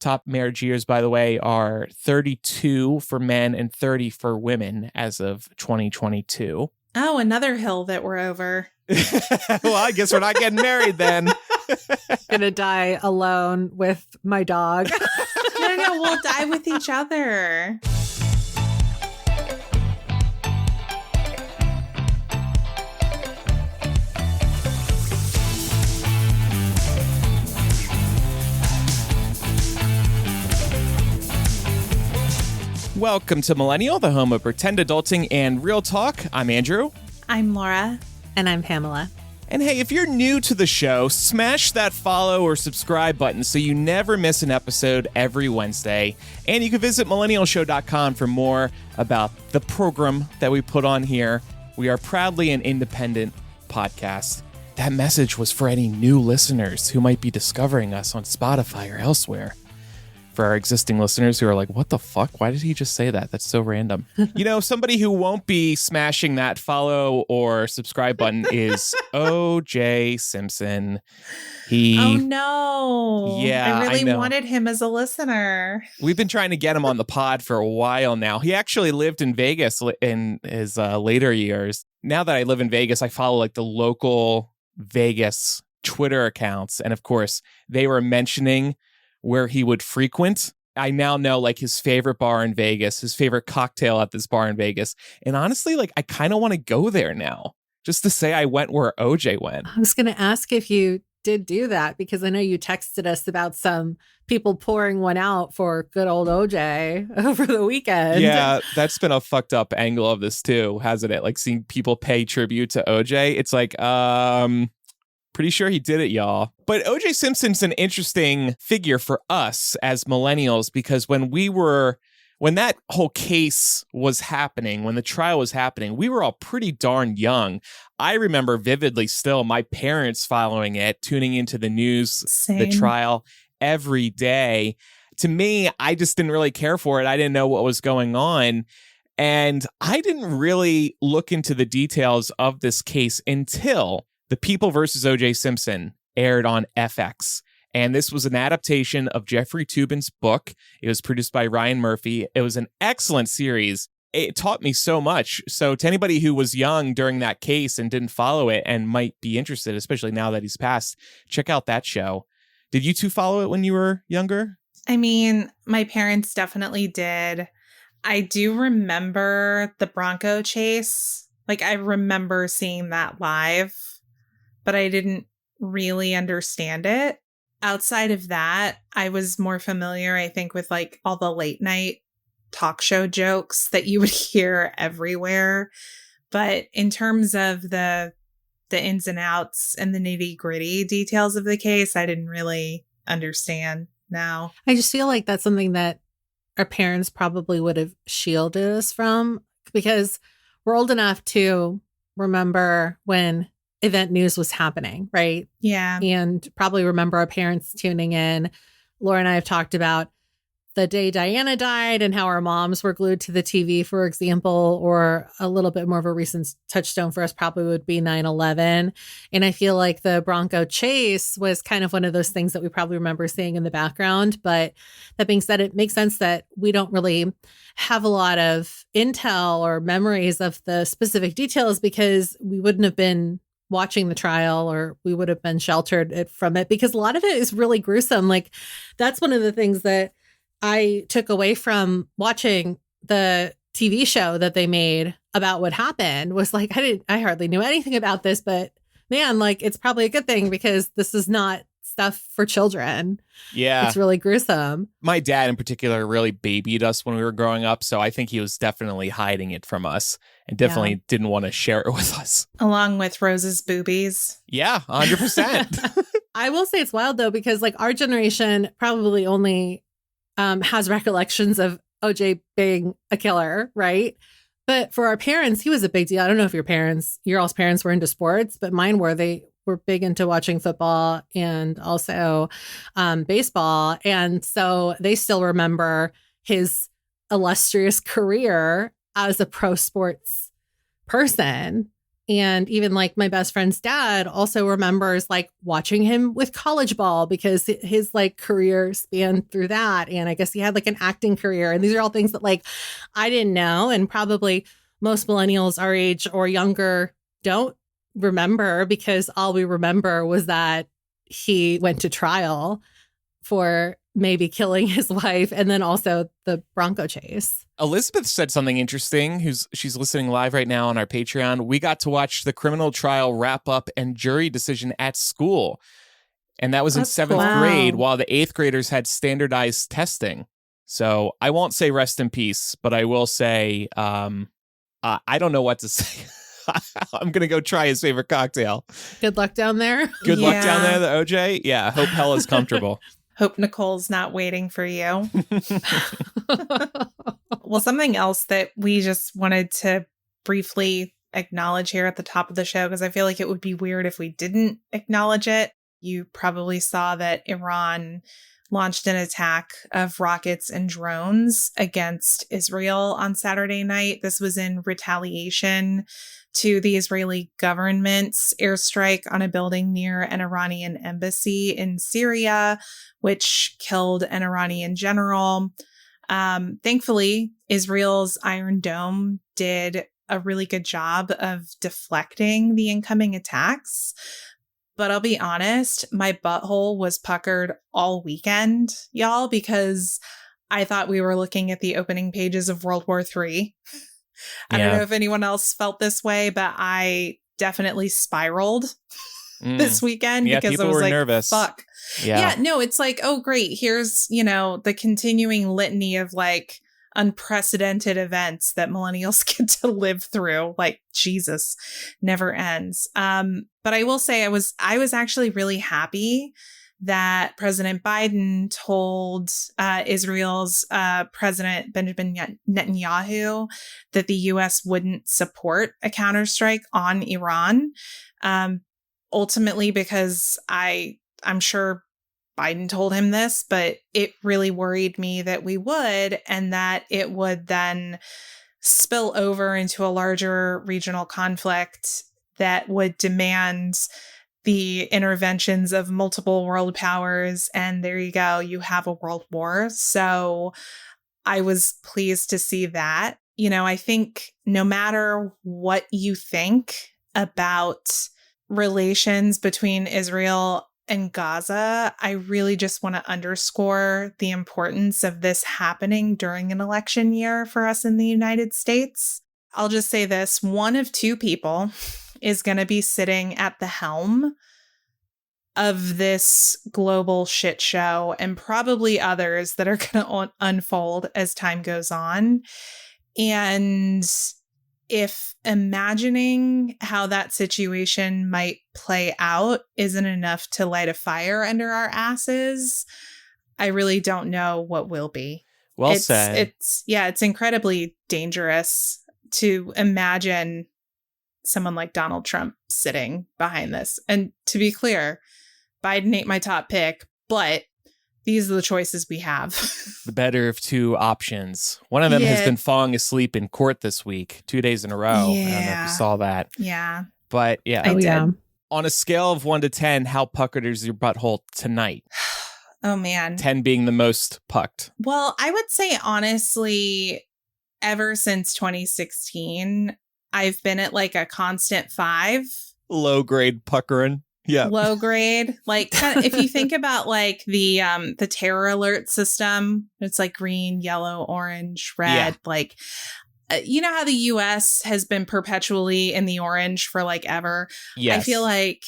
Top marriage years, by the way, are 32 for men and 30 for women as of 2022. Oh, another hill that we're over. Well, I guess we're not getting married then. Gonna die alone with my dog. No, we'll die with each other. Welcome to Millennial, the home of pretend adulting and real talk. I'm Andrew. I'm Laura. And I'm Pamela. And hey, if you're new to the show, smash that follow or subscribe button so you never miss an episode every Wednesday. And you can visit millennialshow.com for more about the program that we put on here. We are proudly an independent podcast. That message was for any new listeners who might be discovering us on Spotify or elsewhere. For our existing listeners who are like, what the fuck? Why did he just say that? That's so random. You know, somebody who won't be smashing that follow or subscribe button is OJ Simpson. Oh, no. Yeah, I really know. wanted him as a listener. We've been trying to get him on the pod for a while now. He actually lived in Vegas in his later years. Now that I live in Vegas, I follow like the local Vegas Twitter accounts. And of course, they were mentioning where he would frequent. I now know like his favorite bar in Vegas, his favorite cocktail at this bar in Vegas. And honestly, like I kind of want to go there now just to say I went where OJ went. I was going to ask if you did do that because I know you texted us about some people pouring one out for good old OJ over the weekend. Yeah, that's been a fucked up angle of this too, hasn't it? Like seeing people pay tribute to OJ. It's like, pretty sure he did it, y'all. But O.J. Simpson's an interesting figure for us as millennials because when that whole case was happening, when the trial was happening, we were all pretty darn young. I remember vividly still my parents following it, tuning into the news, Same. The trial every day. To me, I just didn't really care for it. I didn't know what was going on. And I didn't really look into the details of this case until The People versus O.J. Simpson aired on FX. And this was an adaptation of Jeffrey Toobin's book. It was produced by Ryan Murphy. It was an excellent series. It taught me so much. So to anybody who was young during that case and didn't follow it and might be interested, especially now that he's passed, check out that show. Did you two follow it when you were younger? I mean, my parents definitely did. I do remember the Bronco Chase. Like, I remember seeing that live, but I didn't really understand it. Outside of that, I was more familiar, I think, with like all the late night talk show jokes that you would hear everywhere. But in terms of the ins and outs and the nitty gritty details of the case, I didn't really understand now. I just feel like that's something that our parents probably would have shielded us from because we're old enough to remember when event news was happening, right? Yeah. And probably remember our parents tuning in. Laura and I have talked about the day Diana died and how our moms were glued to the TV, for example, or a little bit more of a recent touchstone for us probably would be 9/11. And I feel like the Bronco Chase was kind of one of those things that we probably remember seeing in the background. But that being said, it makes sense that we don't really have a lot of intel or memories of the specific details because we wouldn't have been watching the trial or we would have been sheltered from it because a lot of it is really gruesome. Like that's one of the things that I took away from watching the TV show that they made about what happened was like, I hardly knew anything about this, but man, like it's probably a good thing because this is not stuff for children. Yeah. It's really gruesome. My dad in particular really babied us when we were growing up. So I think he was definitely hiding it from us and definitely didn't want to share it with us. Along with Rose's boobies. Yeah, 100%. I will say it's wild though, because like our generation probably only has recollections of OJ being a killer, right? But for our parents, he was a big deal. I don't know if your all's parents were into sports, but mine were. They were big into watching football and also baseball. And so they still remember his illustrious career as a pro sports person. And even like my best friend's dad also remembers like watching him with college ball because his like career spanned through that. And I guess he had like an acting career. And these are all things that like I didn't know. And probably most millennials our age or younger don't remember, because all we remember was that he went to trial for maybe killing his wife, and then also the Bronco Chase. Elizabeth said something interesting. She's listening live right now on our Patreon. We got to watch the criminal trial wrap up and jury decision at school. And that was in 7th grade, while the 8th graders had standardized testing. So I won't say rest in peace, but I will say, I don't know what to say. I'm going to go try his favorite cocktail. Good luck down there. Good luck down there, the OJ. Yeah, hope hell is comfortable. Hope Nicole's not waiting for you. Well, something else that we just wanted to briefly acknowledge here at the top of the show, because I feel like it would be weird if we didn't acknowledge it. You probably saw that Iran launched an attack of rockets and drones against Israel on Saturday night. This was in retaliation to the Israeli government's airstrike on a building near an Iranian embassy in Syria, which killed an Iranian general. Thankfully, Israel's Iron Dome did a really good job of deflecting the incoming attacks. But I'll be honest, my butthole was puckered all weekend, y'all, because I thought we were looking at the opening pages of World War III. I don't know if anyone else felt this way, but I definitely spiraled this weekend because I was like, nervous. Fuck. Yeah, no, it's like, oh, great. Here's, the continuing litany of like unprecedented events that millennials get to live through. Like, Jesus, never ends. But I will say I was actually really happy that President Biden told Israel's President Benjamin Netanyahu that the U.S. wouldn't support a counterstrike on Iran. Ultimately, because I'm sure Biden told him this, but it really worried me that we would, and that it would then spill over into a larger regional conflict that would demand the interventions of multiple world powers. And there you go, you have a world war. So I was pleased to see that. I think no matter what you think about relations between Israel and Gaza, I really just want to underscore the importance of this happening during an election year for us in the United States. I'll just say this, one of two people is going to be sitting at the helm of this global shit show, and probably others that are going to unfold as time goes on. And if imagining how that situation might play out isn't enough to light a fire under our asses, I really don't know what will be. Well said. It's incredibly dangerous to imagine someone like Donald Trump sitting behind this. And to be clear, Biden ain't my top pick, but these are the choices we have. The better of two options. One of them has been falling asleep in court this week, 2 days in a row. Yeah. I don't know if you saw that. Yeah. But yeah. I did. On a scale of 1 to 10, how puckered is your butthole tonight? Oh, man. 10 being the most pucked. Well, I would say, honestly, ever since 2016, I've been at like a constant 5. Low grade puckering. Yeah. Low grade. Like, if you think about like the terror alert system, it's like green, yellow, orange, red. Yeah. Like, you know how the US has been perpetually in the orange for like ever? Yes. I feel like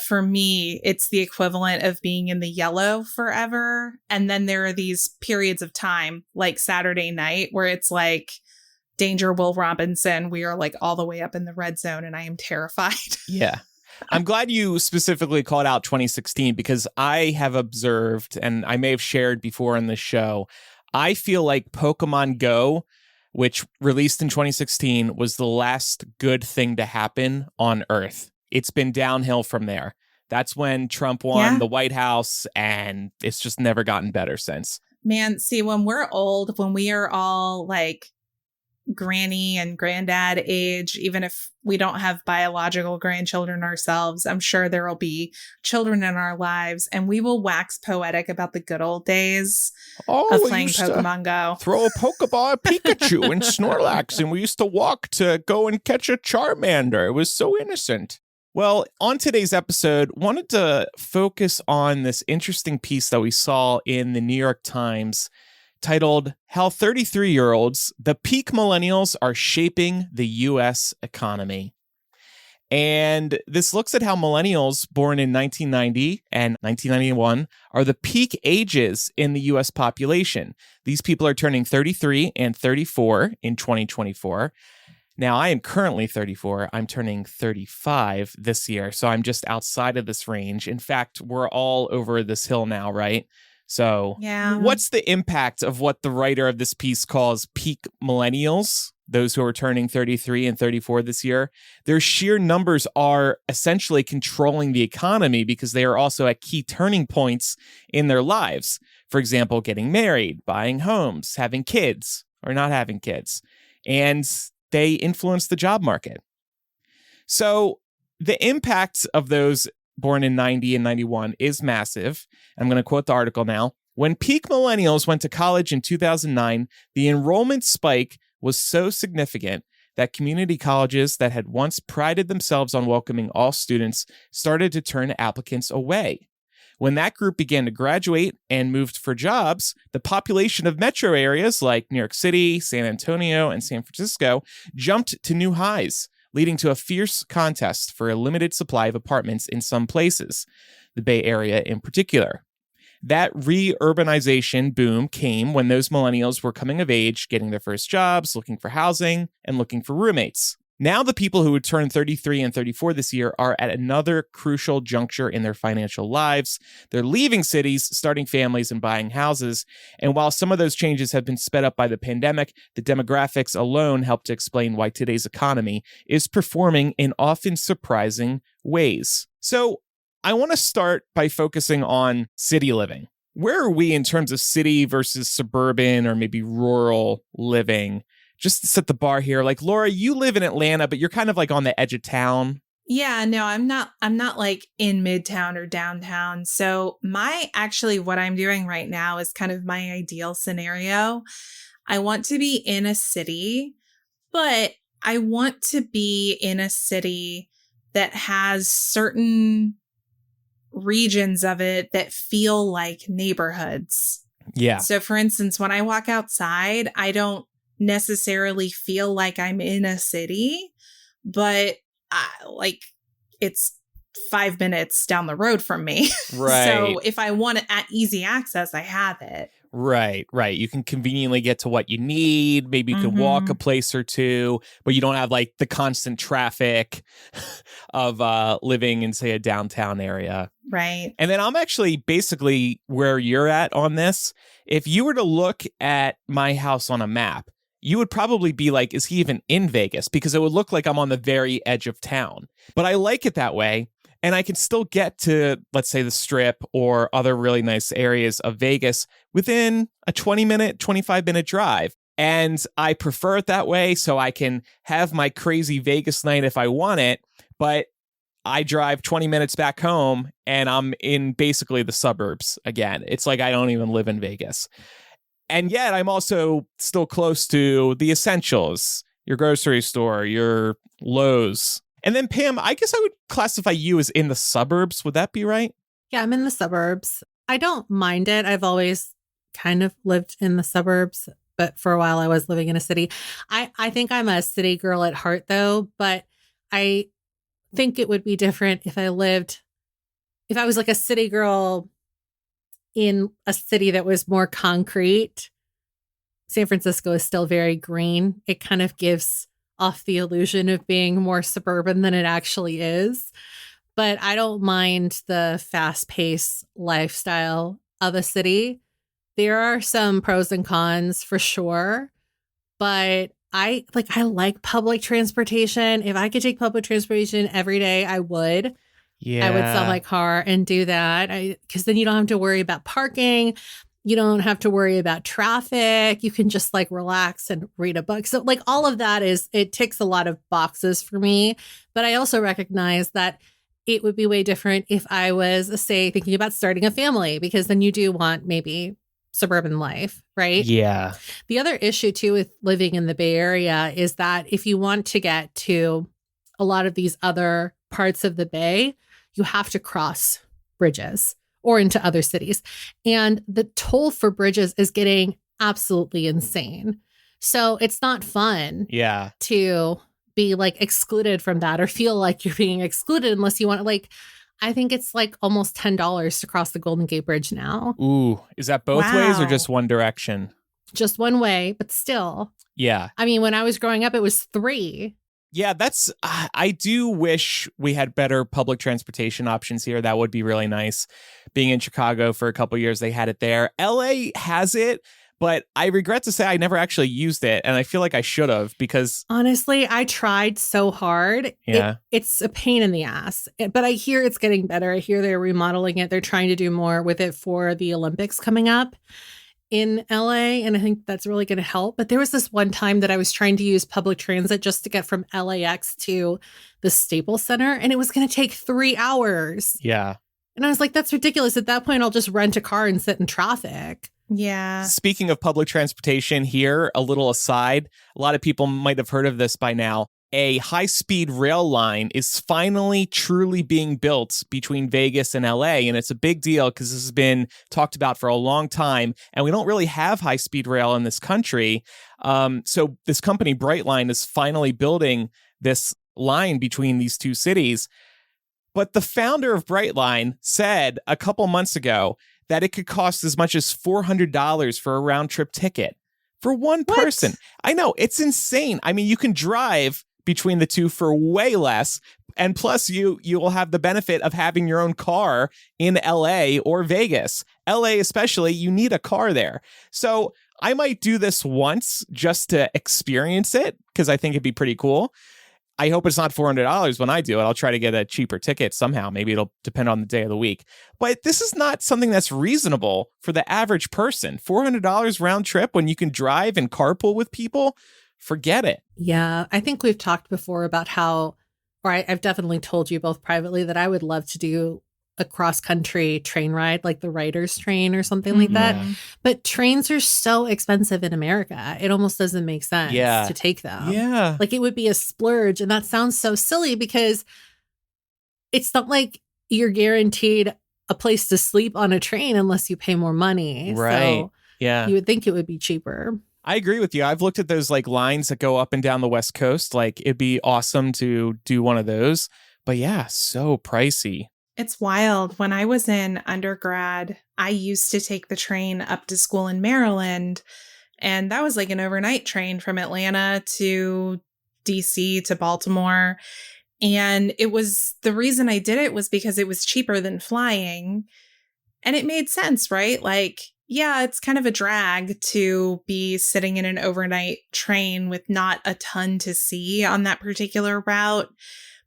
for me, it's the equivalent of being in the yellow forever. And then there are these periods of time like Saturday night where it's like, Danger, Will Robinson. We are like all the way up in the red zone and I am terrified. Yeah. I'm glad you specifically called out 2016 because I have observed, and I may have shared before in this show, I feel like Pokemon Go, which released in 2016, was the last good thing to happen on Earth. It's been downhill from there. That's when Trump won the White House, and it's just never gotten better since. Man, see, when we're old, when we are all like granny and granddad age, even if we don't have biological grandchildren ourselves. I'm sure there will be children in our lives, and we will wax poetic about the good old days of playing Pokemon Go. Throw a Pokeball at Pikachu and Snorlax, and we used to walk to go and catch a Charmander. It was so innocent. Well, on today's episode, wanted to focus on this interesting piece that we saw in the New York Times titled How 33-Year-Olds, the Peak Millennials, Are Shaping the U.S. Economy. And this looks at how millennials born in 1990 and 1991 are the peak ages in the U.S. population. These people are turning 33 and 34 in 2024. Now, I am currently 34. I'm turning 35 this year, so I'm just outside of this range. In fact, we're all over this hill now, right? So what's the impact of what the writer of this piece calls peak millennials, those who are turning 33 and 34 this year? Their sheer numbers are essentially controlling the economy because they are also at key turning points in their lives. For example, getting married, buying homes, having kids, or not having kids. And they influence the job market. So the impact of those born in 90 and 91 is massive. I'm going to quote the article now. When peak millennials went to college in 2009, the enrollment spike was so significant that community colleges that had once prided themselves on welcoming all students started to turn applicants away. When that group began to graduate and moved for jobs, the population of metro areas like New York City, San Antonio, and San Francisco jumped to new highs, leading to a fierce contest for a limited supply of apartments in some places, the Bay Area in particular. That re-urbanization boom came when those millennials were coming of age, getting their first jobs, looking for housing, and looking for roommates. Now the people who would turn 33 and 34 this year are at another crucial juncture in their financial lives. They're leaving cities, starting families, and buying houses. And while some of those changes have been sped up by the pandemic, the demographics alone help to explain why today's economy is performing in often surprising ways. So I want to start by focusing on city living. Where are we in terms of city versus suburban or maybe rural living? Just to set the bar here, like Laura, you live in Atlanta, but you're kind of like on the edge of town. Yeah, no, I'm not like in Midtown or downtown. So what I'm doing right now is kind of my ideal scenario. I want to be in a city, but I want to be in a city that has certain regions of it that feel like neighborhoods. Yeah. So for instance, when I walk outside, I don't necessarily feel like I'm in a city, but it's 5 minutes down the road from me. Right. So if I want it at easy access, I have it. Right. You can conveniently get to what you need. Maybe you can walk a place or two, but you don't have like the constant traffic of living in, say, a downtown area. Right. And then I'm actually basically where you're at on this. If you were to look at my house on a map, you would probably be like, is he even in Vegas? Because it would look like I'm on the very edge of town. But I like it that way. And I can still get to, let's say, the Strip or other really nice areas of Vegas within a 20-minute, 25-minute drive. And I prefer it that way so I can have my crazy Vegas night if I want it. But I drive 20 minutes back home and I'm in basically the suburbs again. It's like I don't even live in Vegas. And yet I'm also still close to the essentials, your grocery store, your Lowe's. And then Pam, I guess I would classify you as in the suburbs. Would that be right? Yeah, I'm in the suburbs. I don't mind it. I've always kind of lived in the suburbs, but for a while I was living in a city. I think I'm a city girl at heart though, but I think it would be different if I was like a city girl in a city that was more concrete. San Francisco is still very green. It kind of gives off the illusion of being more suburban than it actually is. But I don't mind the fast-paced lifestyle of a city. There are some pros and cons for sure, but I like public transportation. If I could take public transportation every day, I would. Yeah. I would sell my car and do that because then you don't have to worry about parking. You don't have to worry about traffic. You can just like relax and read a book. So like all of that it ticks a lot of boxes for me. But I also recognize that it would be way different if I was, say, thinking about starting a family, because then you do want maybe suburban life, right? Yeah. The other issue too with living in the Bay Area is that if you want to get to a lot of these other parts of the Bay, you have to cross bridges or into other cities. And the toll for bridges is getting absolutely insane. So it's not fun to be like excluded from that or feel like you're being excluded unless you want to like, I think it's like almost $10 to cross the Golden Gate Bridge now. Ooh, is that both ways or just one direction? Just one way, but still. Yeah. I mean, when I was growing up, it was 3. Yeah, I do wish we had better public transportation options here. That would be really nice. Being in Chicago for a couple years, they had it there. LA has it, but I regret to say I never actually used it. And I feel like I should have because... Honestly, I tried so hard. Yeah. It's a pain in the ass, but I hear it's getting better. I hear they're remodeling it. They're trying to do more with it for the Olympics coming up in LA, and I think that's really going to help. But there was this one time that I was trying to use public transit just to get from LAX to the Staples Center, and it was going to take 3 hours. Yeah. And I was like, that's ridiculous. At that point, I'll just rent a car and sit in traffic. Yeah. Speaking of public transportation here, a little aside, a lot of people might have heard of this by now. A high-speed rail line is finally truly being built between Vegas and LA. And it's a big deal because this has been talked about for a long time. And we don't really have high-speed rail in this country. So this company, Brightline, is finally building this line between these two cities. But the founder of Brightline said a couple months ago that it could cost as much as $400 for a round-trip ticket for one person. I know, it's insane. I mean, you can drive between the two for way less. And plus you will have the benefit of having your own car in LA or Vegas. LA especially, you need a car there. So I might do this once just to experience it because I think it'd be pretty cool. I hope it's not $400 when I do it. I'll try to get a cheaper ticket somehow. Maybe it'll depend on the day of the week. But this is not something that's reasonable for the average person. $400 round trip when you can drive and carpool with people. Forget it. Yeah, I think we've talked before about how, or I've definitely told you both privately that I would love to do a cross-country train ride, like the writer's train or something like that. But trains are so expensive in America. It almost doesn't make sense to take them. Yeah. Like it would be a splurge. And that sounds so silly because it's not like you're guaranteed a place to sleep on a train unless you pay more money. Right. So yeah. You would think it would be cheaper. I agree with you. I've looked at those like lines that go up and down the West Coast. Like it'd be awesome to do one of those. But yeah, so pricey. It's wild. When I was in undergrad, I used to take the train up to school in Maryland. And that was like an overnight train from Atlanta to DC to Baltimore. And it was the reason I did it was because it was cheaper than flying. And it made sense, right? Like, yeah, it's kind of a drag to be sitting in an overnight train with not a ton to see on that particular route,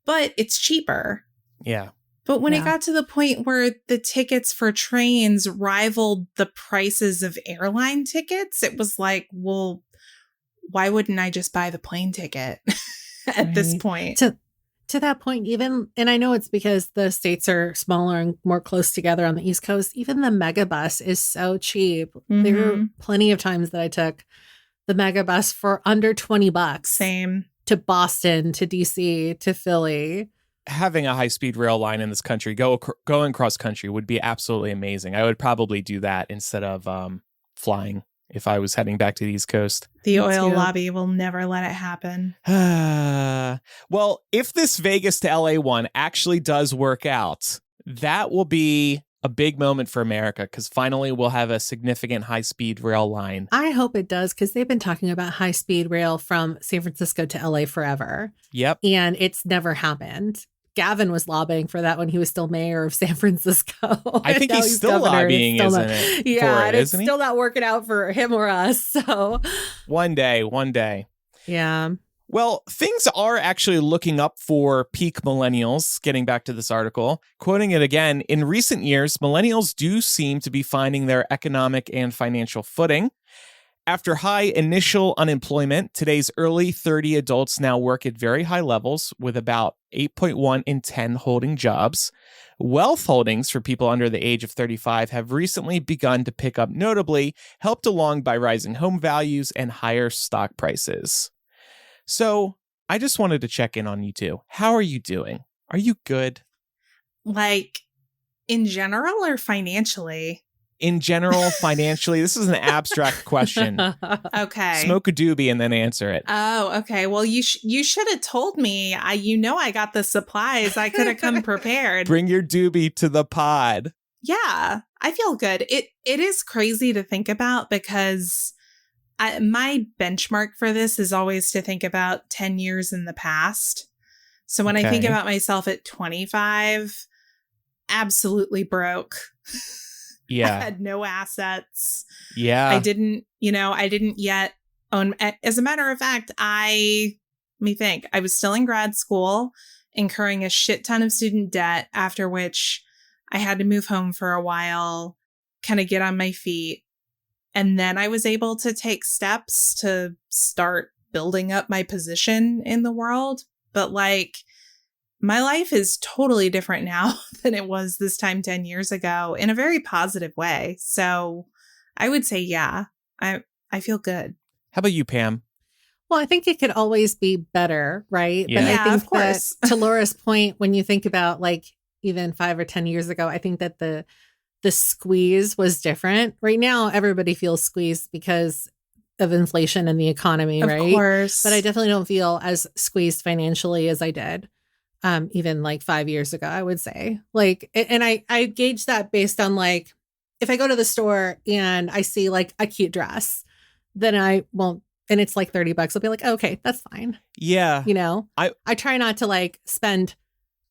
but it's cheaper. Yeah. But when it got to the point where the tickets for trains rivaled the prices of airline tickets, it was like, well, why wouldn't I just buy the plane ticket at this point? To that point, even, and I know it's because the states are smaller and more close together on the East Coast, even the mega bus is so cheap. There were plenty of times that I took the mega bus for under $20. Same. To Boston, to DC, to Philly. Having a high-speed rail line in this country, going cross country would be absolutely amazing. I would probably do that instead of flying if I was heading back to the East Coast. The oil lobby will never let it happen. Well, if this Vegas to LA one actually does work out, that will be a big moment for America because finally we'll have a significant high-speed rail line. I hope it does because they've been talking about high-speed rail from San Francisco to LA forever. Yep. And it's never happened. Gavin was lobbying for that when he was still mayor of San Francisco. I think he's still lobbying, isn't it? Yeah, and it's still not working out for him or us. So one day. Yeah. Well, things are actually looking up for peak millennials, getting back to this article. Quoting it again, in recent years, millennials do seem to be finding their economic and financial footing. After high initial unemployment, today's early 30 adults now work at very high levels, with about 8.1 in 10 holding jobs. Wealth holdings for people under the age of 35 have recently begun to pick up notably, helped along by rising home values and higher stock prices. So I just wanted to check in on you two. How are you doing? Are you good? Like, in general or financially? In general, financially, this is an abstract question. Okay. Smoke a doobie and then answer it. Oh, okay. Well, you should have told me. I got the supplies. I could have come prepared. Bring your doobie to the pod. Yeah, I feel good. It is crazy to think about because my benchmark for this is always to think about 10 years in the past. So when I think about myself at 25, absolutely broke. Yeah. I had no assets. Yeah. I didn't yet own. As a matter of fact, let me think. I was still in grad school, incurring a shit ton of student debt, after which I had to move home for a while, kind of get on my feet. And then I was able to take steps to start building up my position in the world. But like, my life is totally different now than it was this time 10 years ago in a very positive way. So I would say, yeah, I feel good. How about you, Pam? Well, I think it could always be better, right? Yeah. But I Yeah, think of course. that to Laura's point, when you think about like even 5 or 10 years ago, I think that the squeeze was different. Right now, everybody feels squeezed because of inflation and the economy, right? Of course. But I definitely don't feel as squeezed financially as I did even like 5 years ago, I would say. Like, and I gauge that based on like, if I go to the store and I see like a cute dress, then I won't, and it's like $30, I'll be like, okay, that's fine. Yeah. You know, I try not to like spend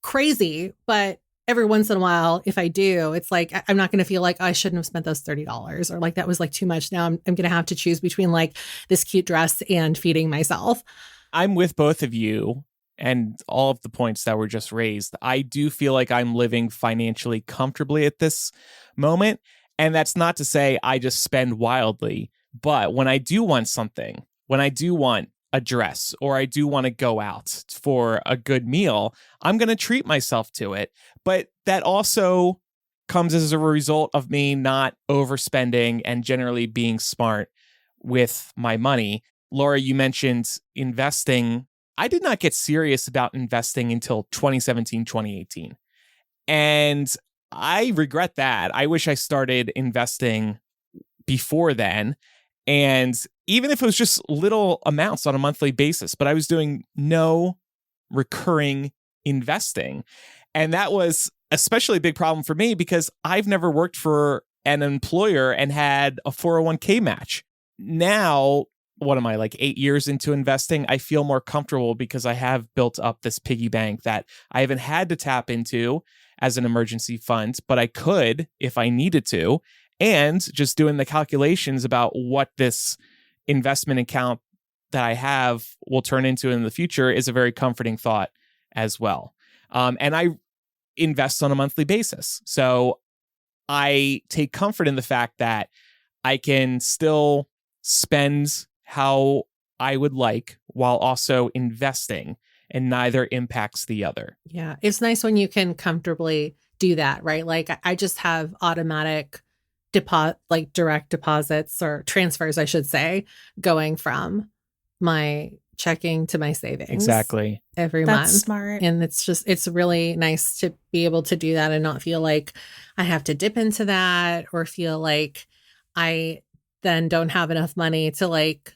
crazy, but every once in a while, if I do, it's like, I'm not going to feel like I shouldn't have spent those $30 or like that was like too much. Now I'm going to have to choose between like this cute dress and feeding myself. I'm with both of you and all of the points that were just raised. I do feel like I'm living financially comfortably at this moment. And that's not to say I just spend wildly, but when I do want something, when I do want a dress or I do want to go out for a good meal, I'm going to treat myself to it. But that also comes as a result of me not overspending and generally being smart with my money. Laura, you mentioned investing. I did not get serious about investing until 2017, 2018. And I regret that. I wish I started investing before then. And even if it was just little amounts on a monthly basis, but I was doing no recurring investing. And that was especially a big problem for me because I've never worked for an employer and had a 401k match. Now, what am I, like 8 years into investing? I feel more comfortable because I have built up this piggy bank that I haven't had to tap into as an emergency fund, but I could if I needed to. And just doing the calculations about what this investment account that I have will turn into in the future is a very comforting thought as well. And I invest on a monthly basis. So I take comfort in the fact that I can still spend how I would like while also investing, and neither impacts the other. Yeah. It's nice when you can comfortably do that, right? Like I just have automatic like direct deposits or transfers, I should say, going from my checking to my savings. Exactly. Every month. That's smart. And it's really nice to be able to do that and not feel like I have to dip into that or feel like I then don't have enough money to like,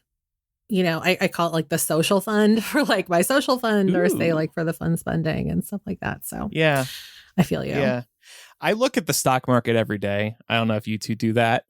you know, I call it like the social fund for like my social fund or say like for the fund spending and stuff like that. So yeah, I feel you. Yeah. I look at the stock market every day. I don't know if you two do that.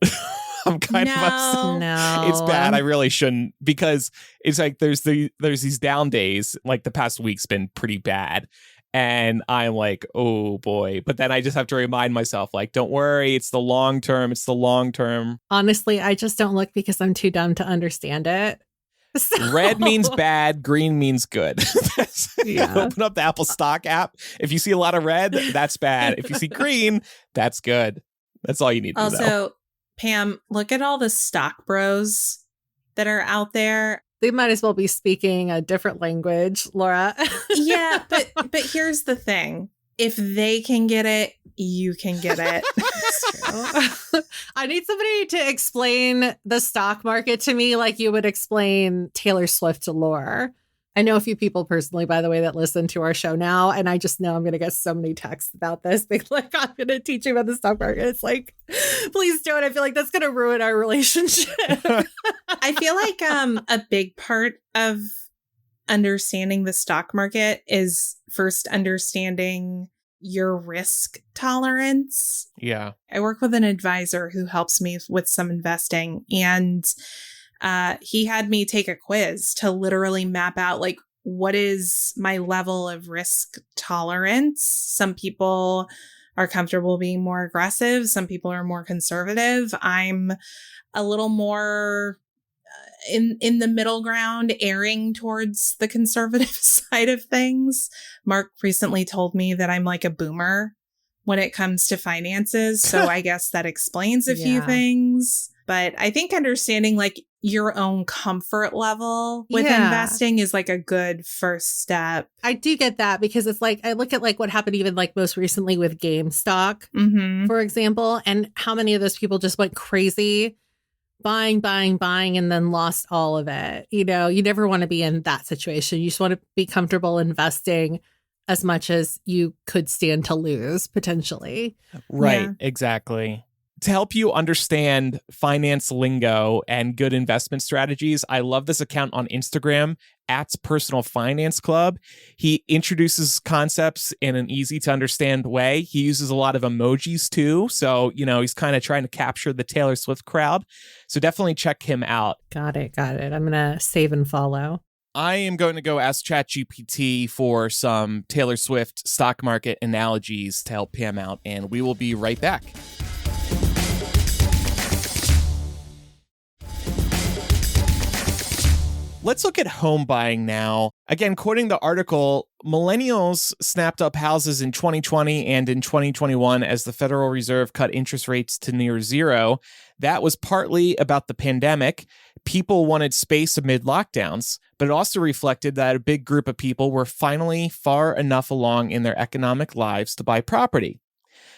I'm kind of upset. No. It's bad. I really shouldn't, because it's like there's these down days. Like the past week's been pretty bad. And I'm like, oh boy. But then I just have to remind myself, like, don't worry, it's the long term. It's the long term. Honestly, I just don't look because I'm too dumb to understand it. Red means bad, green means good. Yeah. Open up the Apple Stock app. If you see a lot of red, that's bad. If you see green, that's good. That's all you need to know. Also, Pam, look at all the stock bros that are out there. They might as well be speaking a different language, Laura. Yeah, but here's the thing. If they can get it, you can get it. That's true. I need somebody to explain the stock market to me like you would explain Taylor Swift to Laura. I know a few people personally, by the way, that listen to our show now, and I just know I'm going to get so many texts about this. Being like, I'm going to teach you about the stock market. It's like, please don't. I feel like that's going to ruin our relationship. I feel like a big part of understanding the stock market is first understanding your risk tolerance. Yeah. I work with an advisor who helps me with some investing, and he had me take a quiz to literally map out like, what is my level of risk tolerance? Some people are comfortable being more aggressive. Some people are more conservative. I'm a little more in the middle ground, erring towards the conservative side of things. Mark recently told me that I'm like a boomer when it comes to finances. So I guess that explains a few things. But I think understanding like your own comfort level with investing is like a good first step. I do get that because it's like, I look at like what happened even like most recently with GameStop, for example, and how many of those people just went crazy buying, and then lost all of it. You know, you never want to be in that situation. You just want to be comfortable investing as much as you could stand to lose potentially. Right. Yeah. Exactly. To help you understand finance lingo and good investment strategies, I love this account on Instagram, @Personal Finance Club. He introduces concepts in an easy to understand way. He uses a lot of emojis too. So, you know, he's kind of trying to capture the Taylor Swift crowd. So definitely check him out. Got it. I'm going to save and follow. I am going to go ask ChatGPT for some Taylor Swift stock market analogies to help him out, and we will be right back. Let's look at home buying now. Again, quoting the article, millennials snapped up houses in 2020 and in 2021 as the Federal Reserve cut interest rates to near zero. That was partly about the pandemic. People wanted space amid lockdowns, but it also reflected that a big group of people were finally far enough along in their economic lives to buy property.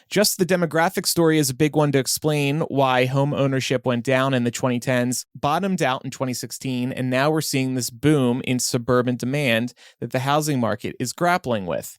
Just the demographic story is a big one to explain why home ownership went down in the 2010s, bottomed out in 2016, and now we're seeing this boom in suburban demand that the housing market is grappling with.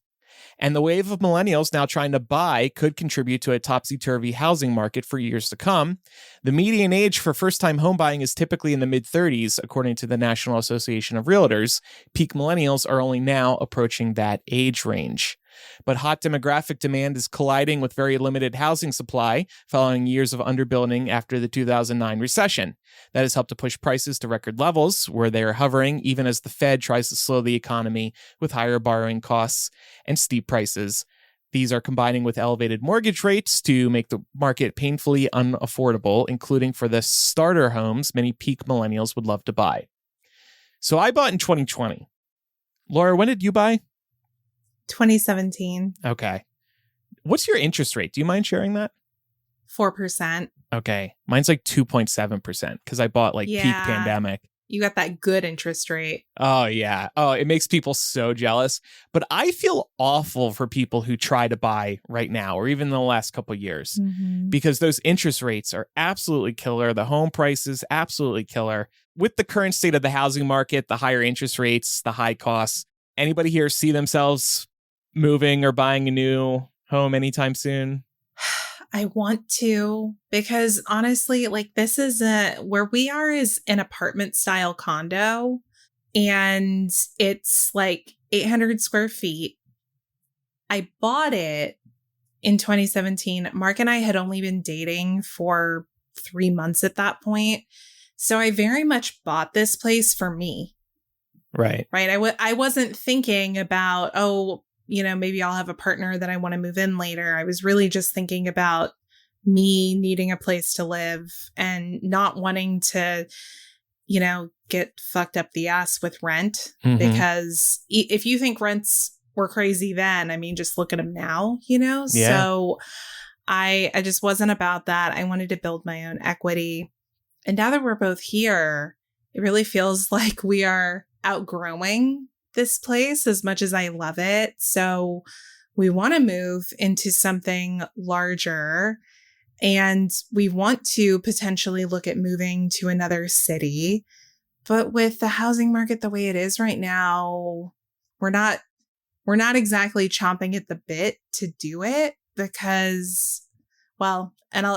And the wave of millennials now trying to buy could contribute to a topsy-turvy housing market for years to come. The median age for first-time home buying is typically in the mid-30s, according to the National Association of Realtors. Peak millennials are only now approaching that age range. But hot demographic demand is colliding with very limited housing supply following years of underbuilding after the 2009 recession. That has helped to push prices to record levels, where they are hovering even as the Fed tries to slow the economy with higher borrowing costs and steep prices. These are combining with elevated mortgage rates to make the market painfully unaffordable, including for the starter homes many peak millennials would love to buy. So I bought in 2020. Laura, when did you buy? 2017. Okay. What's your interest rate? Do you mind sharing that? 4%. Okay. Mine's like 2.7% because I bought like peak pandemic. You got that good interest rate. Oh, yeah. Oh, it makes people so jealous. But I feel awful for people who try to buy right now or even in the last couple of years because those interest rates are absolutely killer. The home prices, absolutely killer. With the current state of the housing market, the higher interest rates, the high costs, anybody here see themselves moving or buying a new home anytime soon? I want to, because honestly, like this is where we are is an apartment style condo, and it's like 800 square feet. I bought it in 2017. Mark and I had only been dating for 3 months at that point. So I very much bought this place for me. Right. I wasn't thinking about, maybe I'll have a partner that I want to move in later. I was really just thinking about me needing a place to live and not wanting to get fucked up the ass with rent. Mhm. Because if you think rents were crazy then, I mean, just look at them now, Yeah. So I just wasn't about that. I wanted to build my own equity. And now that we're both here, it really feels like we are outgrowing this place as much as I love it. So we want to move into something larger, and we want to potentially look at moving to another city. But with the housing market the way it is right now, we're not exactly chomping at the bit to do it because, well,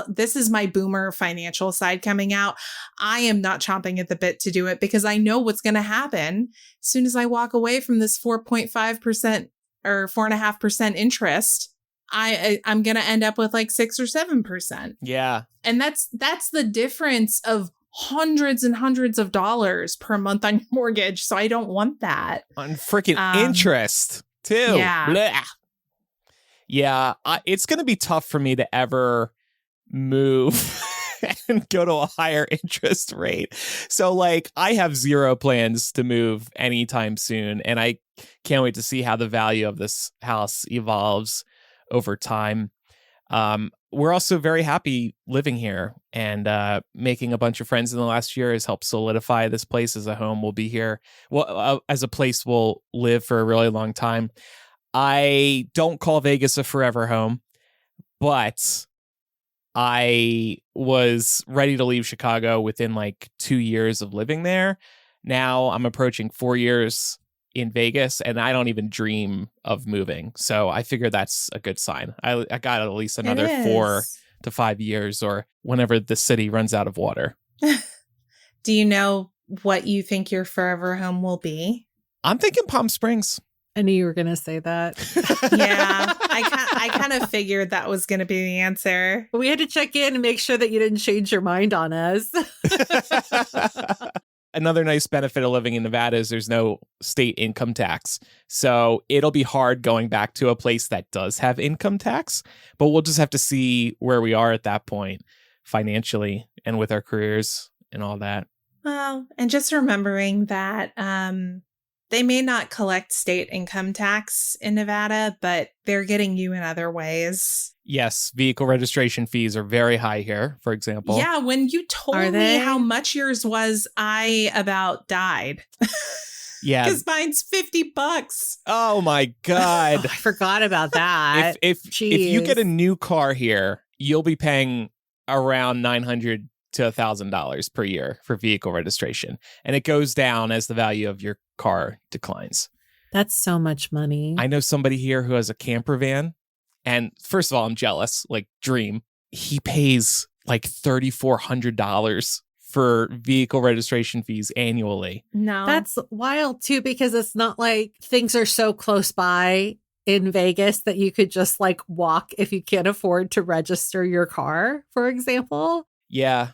this is my boomer financial side coming out. I am not chomping at the bit to do it because I know what's going to happen as soon as I walk away from this 4.5% or 4.5% interest. I'm going to end up with like 6 or 7%. Yeah. And that's the difference of hundreds and hundreds of dollars per month on your mortgage. So I don't want that. On freaking interest too. Yeah. Blah. Yeah. It's going to be tough for me to ever move and go to a higher interest rate. So like I have zero plans to move anytime soon. And I can't wait to see how the value of this house evolves over time. We're also very happy living here, and making a bunch of friends in the last year has helped solidify this place as a home. We'll be here, as a place we'll live for a really long time. I don't call Vegas a forever home, but I was ready to leave Chicago within like 2 years of living there. Now I'm approaching 4 years in Vegas, and I don't even dream of moving. So I figure that's a good sign. I got at least another 4 to 5 years, or whenever the city runs out of water. Do you know what you think your forever home will be? I'm thinking Palm Springs. I knew you were going to say that. Yeah, I kind of figured that was going to be the answer. But we had to check in and make sure that you didn't change your mind on us. Another nice benefit of living in Nevada is there's no state income tax. So it'll be hard going back to a place that does have income tax, but we'll just have to see where we are at that point financially and with our careers and all that. Well, and just remembering that they may not collect state income tax in Nevada, but they're getting you in other ways. Yes, vehicle registration fees are very high here, for example. Yeah, when you told me how much yours was, I about died. Yeah. Because mine's $50. Oh my God. I forgot about that. If you get a new car here, you'll be paying around $900 to $1,000 per year for vehicle registration. And it goes down as the value of your car declines. That's so much money. I know somebody here who has a camper van. And first of all, I'm jealous, like dream. He pays like $3,400 for vehicle registration fees annually. No. That's wild too, because it's not like things are so close by in Vegas that you could just like walk if you can't afford to register your car, for example. Yeah.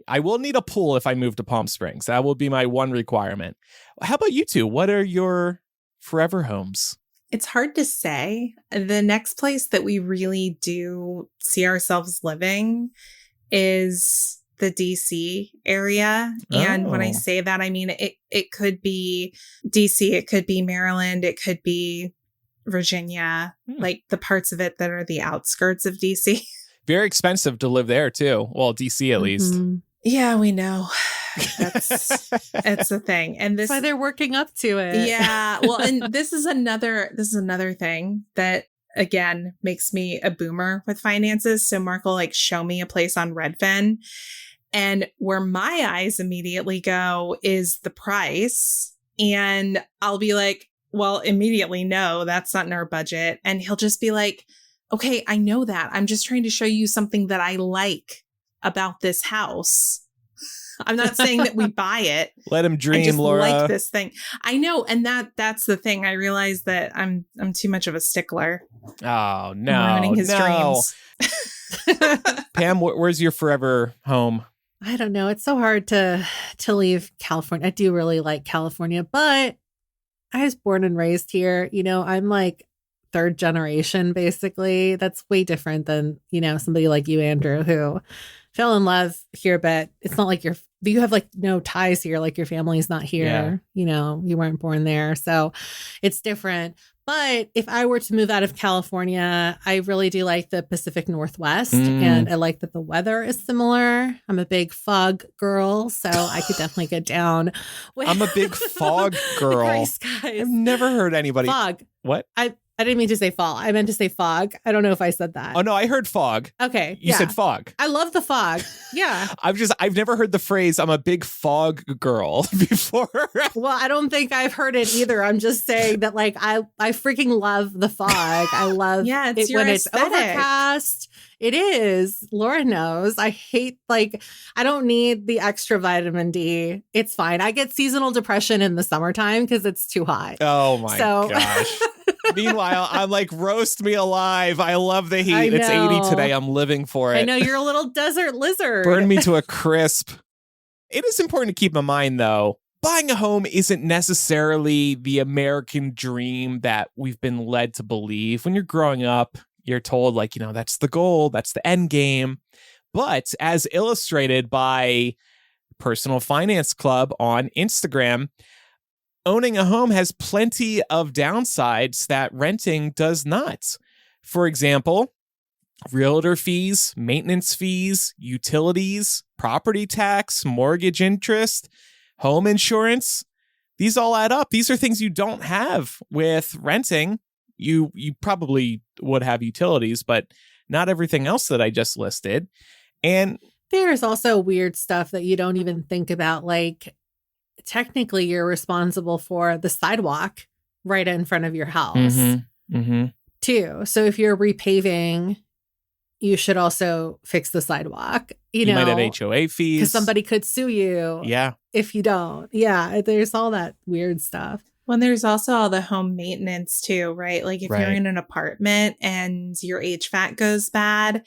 I will need a pool if I move to Palm Springs. That will be my one requirement. How about you two? What are your forever homes? It's hard to say. The next place that we really do see ourselves living is the DC area. And when I say that, I mean, it could be DC, it could be Maryland, it could be Virginia, like the parts of it that are the outskirts of DC. Very expensive to live there too. Well, DC at least. Yeah, we know. It's the thing. And that's why they're working up to it. Yeah. Well, and this is another thing that again makes me a boomer with finances. So Mark will like show me a place on Redfin, and where my eyes immediately go is the price. And I'll be like, well, immediately, no, that's not in our budget. And he'll just be like, okay, I know that. I'm just trying to show you something that I like about this house. I'm not saying that we buy it. Let him dream, I just Laura. like this thing. I know, and that's the thing. I realize that I'm too much of a stickler. Oh no, I'm ruining his dreams. Pam, where's your forever home? I don't know. It's so hard to leave California. I do really like California, but I was born and raised here. You know, I'm like third generation, basically. That's way different than, you know, somebody like you, Andrew, who fell in love here, but it's not like you have like no ties here. Like your family's not here. Yeah. You know, you weren't born there. So it's different. But if I were to move out of California, I really do like the Pacific Northwest. And I like that the weather is similar. I'm a big fog girl, so I could definitely get down with I'm a big fog girl. gray skies. I've never heard anybody. Fog. What? I didn't mean to say fall. I meant to say fog. I don't know if I said that. Oh, no, I heard fog. Okay. You said fog. I love the fog. Yeah. I've never heard the phrase, I'm a big fog girl before. Well, I don't think I've heard it either. I'm just saying that like I freaking love the fog. I love it's it when it's aesthetic. overcast. It is. Laura knows. I hate I don't need the extra vitamin D. It's fine. I get seasonal depression in the summertime because it's too hot. Oh my gosh. Meanwhile, I'm like, roast me alive. I love the heat. It's 80 today. I'm living for it. I know you're a little desert lizard. Burn me to a crisp. It is important to keep in mind, though, buying a home isn't necessarily the American dream that we've been led to believe. When you're growing up, you're told, like, you know, that's the goal, that's the end game. But as illustrated by Personal Finance Club on Instagram, owning a home has plenty of downsides that renting does not. For example, realtor fees, maintenance fees, utilities, property tax, mortgage interest, home insurance. These all add up. These are things you don't have with renting. You probably would have utilities, but not everything else that I just listed. And there's also weird stuff that you don't even think about, like technically you're responsible for the sidewalk right in front of your house too. So if you're repaving, you should also fix the sidewalk. You might have HOA fees. Because somebody could sue you if you don't. Yeah, there's all that weird stuff. Well, there's also all the home maintenance too, right? Like if you're in an apartment and your HVAC goes bad,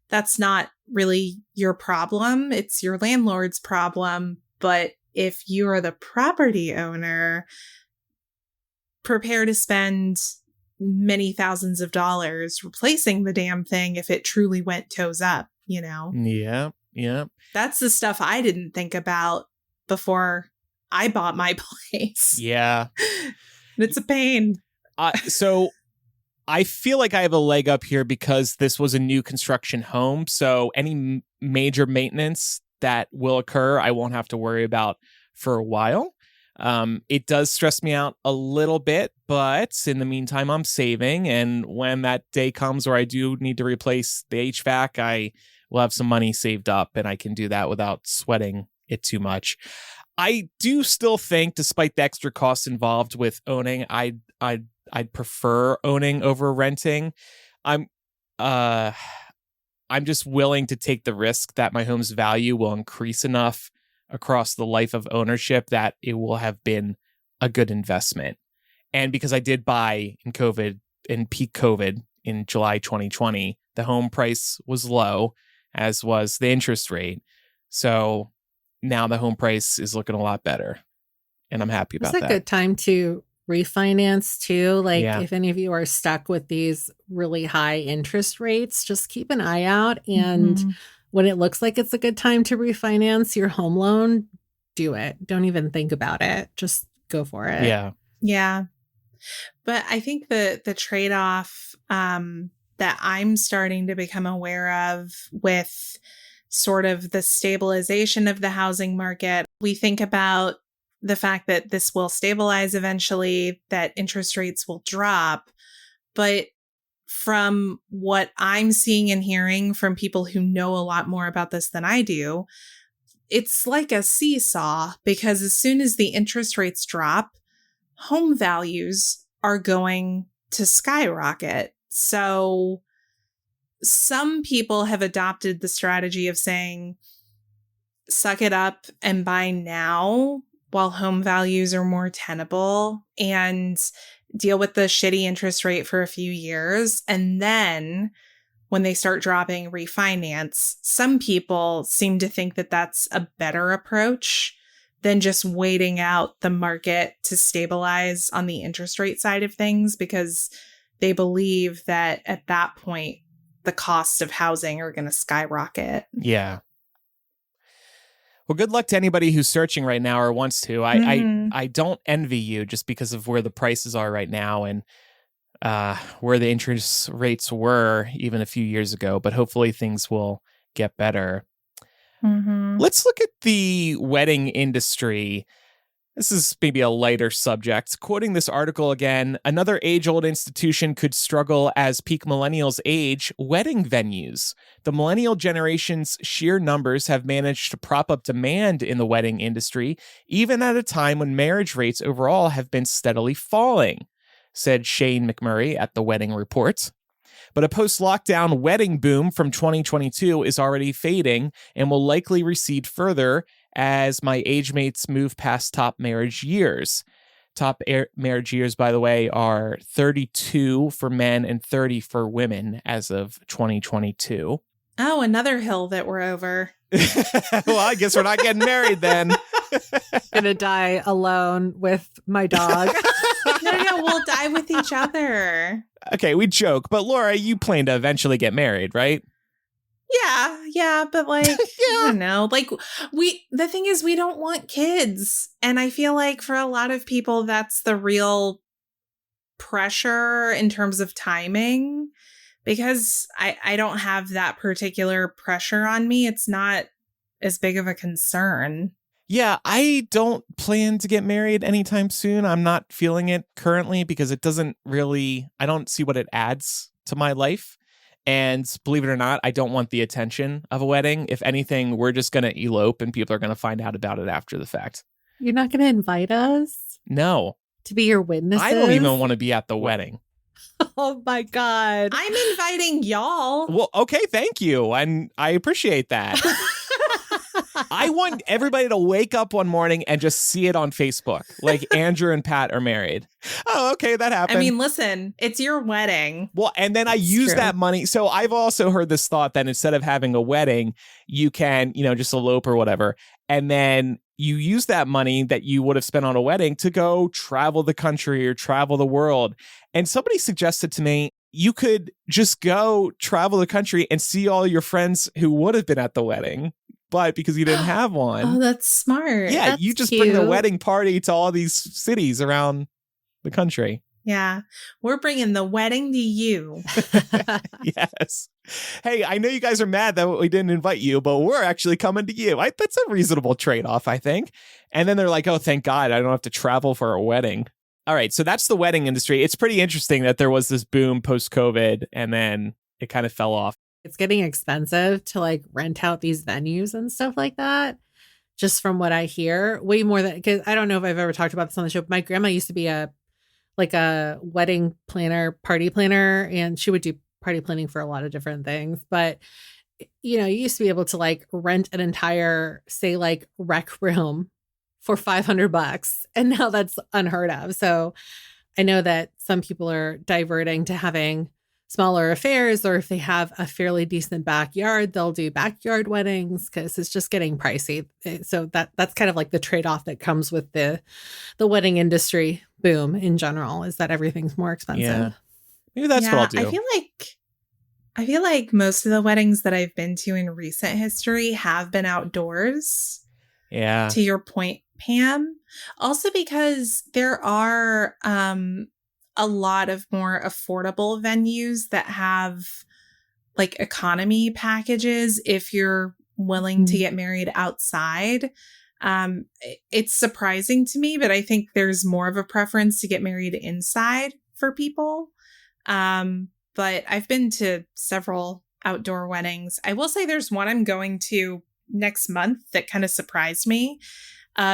that's not really your problem. It's your landlord's problem. But if you are the property owner, prepare to spend many thousands of dollars replacing the damn thing if it truly went toes up, you know? Yeah. That's the stuff I didn't think about before I bought my place. Yeah. It's a pain. So I feel like I have a leg up here because this was a new construction home. So any major maintenance that will occur, I won't have to worry about for a while. It does stress me out a little bit, but in the meantime, I'm saving. And when that day comes where I do need to replace the HVAC, I will have some money saved up and I can do that without sweating it too much. I do still think, despite the extra costs involved with owning, I'd prefer owning over renting. I'm just willing to take the risk that my home's value will increase enough across the life of ownership that it will have been a good investment. And because I did buy in peak COVID in July 2020, the home price was low, as was the interest rate. So now the home price is looking a lot better. And I'm happy about that. It's a good time to refinance too. Like if any of you are stuck with these really high interest rates, just keep an eye out. And when it looks like it's a good time to refinance your home loan, do it. Don't even think about it. Just go for it. Yeah. But I think the trade-off that I'm starting to become aware of with sort of the stabilization of the housing market, we think about the fact that this will stabilize eventually, that interest rates will drop. But from what I'm seeing and hearing from people who know a lot more about this than I do, it's like a seesaw, because as soon as the interest rates drop, home values are going to skyrocket. So some people have adopted the strategy of saying, suck it up and buy now while home values are more tenable, and deal with the shitty interest rate for a few years. And then when they start dropping, refinance. Some people seem to think that that's a better approach than just waiting out the market to stabilize on the interest rate side of things, because they believe that at that point, the costs of housing are going to skyrocket. Yeah. Well, good luck to anybody who's searching right now or wants to. I don't envy you just because of where the prices are right now and where the interest rates were even a few years ago. But hopefully things will get better. Let's look at the wedding industry. This is maybe a lighter subject. Quoting this article again, another age-old institution could struggle as peak millennials age, wedding venues. The millennial generation's sheer numbers have managed to prop up demand in the wedding industry, even at a time when marriage rates overall have been steadily falling, said Shane McMurray at The Wedding Report. But a post-lockdown wedding boom from 2022 is already fading and will likely recede further as my age mates move past top marriage years. Top marriage years, by the way, are 32 for men and 30 for women as of 2022. Oh, another hill that we're over. Well, I guess we're not getting married then. Gonna die alone with my dog. No, we'll die with each other. Okay, we joke, but Laura, you plan to eventually get married, right? Yeah, but like, I don't know. Like, the thing is, we don't want kids. And I feel like for a lot of people, that's the real pressure in terms of timing, because I don't have that particular pressure on me. It's not as big of a concern. Yeah, I don't plan to get married anytime soon. I'm not feeling it currently because it doesn't really, I don't see what it adds to my life. And believe it or not, I don't want the attention of a wedding. If anything, we're just going to elope and people are going to find out about it after the fact. You're not going to invite us? No. To be your witnesses? I don't even want to be at the wedding. Oh my God. I'm inviting y'all. Well, okay, thank you. And I appreciate that. I want everybody to wake up one morning and just see it on Facebook. Like Andrew and Pat are married. Oh, okay, that happened. I mean, listen, it's your wedding. Well, and then I use that money. So I've also heard this thought that instead of having a wedding, you can, just elope or whatever. And then you use that money that you would have spent on a wedding to go travel the country or travel the world. And somebody suggested to me, you could just go travel the country and see all your friends who would have been at the wedding. But because you didn't have one. Oh, that's smart. Yeah, That's you just cute. bring the wedding party to all these cities around the country. Yeah, we're bringing the wedding to you. Yes. Hey, I know you guys are mad that we didn't invite you, but we're actually coming to you. That's a reasonable trade-off, I think. And then they're like, oh, thank God, I don't have to travel for a wedding. All right, so that's the wedding industry. It's pretty interesting that there was this boom post-COVID, and then it kind of fell off. It's getting expensive to like rent out these venues and stuff like that. Just from what I hear, way more than, because I don't know if I've ever talked about this on the show. But my grandma used to be a wedding planner, party planner, and she would do party planning for a lot of different things. But, you used to be able to like rent an entire, say like rec room for $500. And now that's unheard of. So I know that some people are diverting to having smaller affairs, or if they have a fairly decent backyard, they'll do backyard weddings because it's just getting pricey. So that's kind of like the trade-off that comes with the wedding industry boom in general, is that everything's more expensive. Yeah. Maybe that's what I'll do. I feel like most of the weddings that I've been to in recent history have been outdoors. Yeah. To your point, Pam. Also because there are a lot of more affordable venues that have like economy packages if you're willing to get married outside. It's surprising to me, but I think there's more of a preference to get married inside for people. But I've been to several outdoor weddings. I will say there's one I'm going to next month that kind of surprised me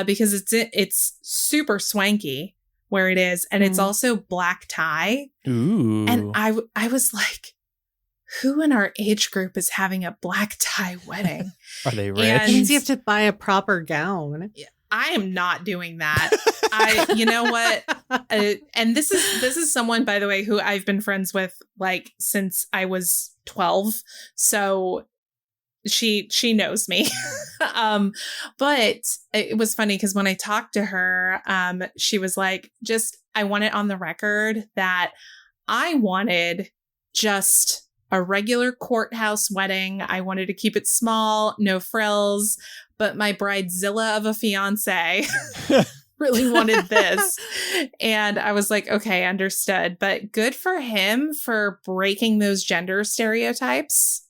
because it's super swanky where it is, and it's also black tie. Ooh. And I was like, who in our age group is having a black tie wedding? Are they rich? It means you have to buy a proper gown. I am not doing that. You know what? And this is someone, by the way, who I've been friends with like since I was 12. So she knows me. But it was funny because when I talked to her, she was like, I want it on the record that I wanted just a regular courthouse wedding. I wanted to keep it small, no frills, but my bridezilla of a fiance really wanted this. And I was like, okay, understood. But good for him for breaking those gender stereotypes.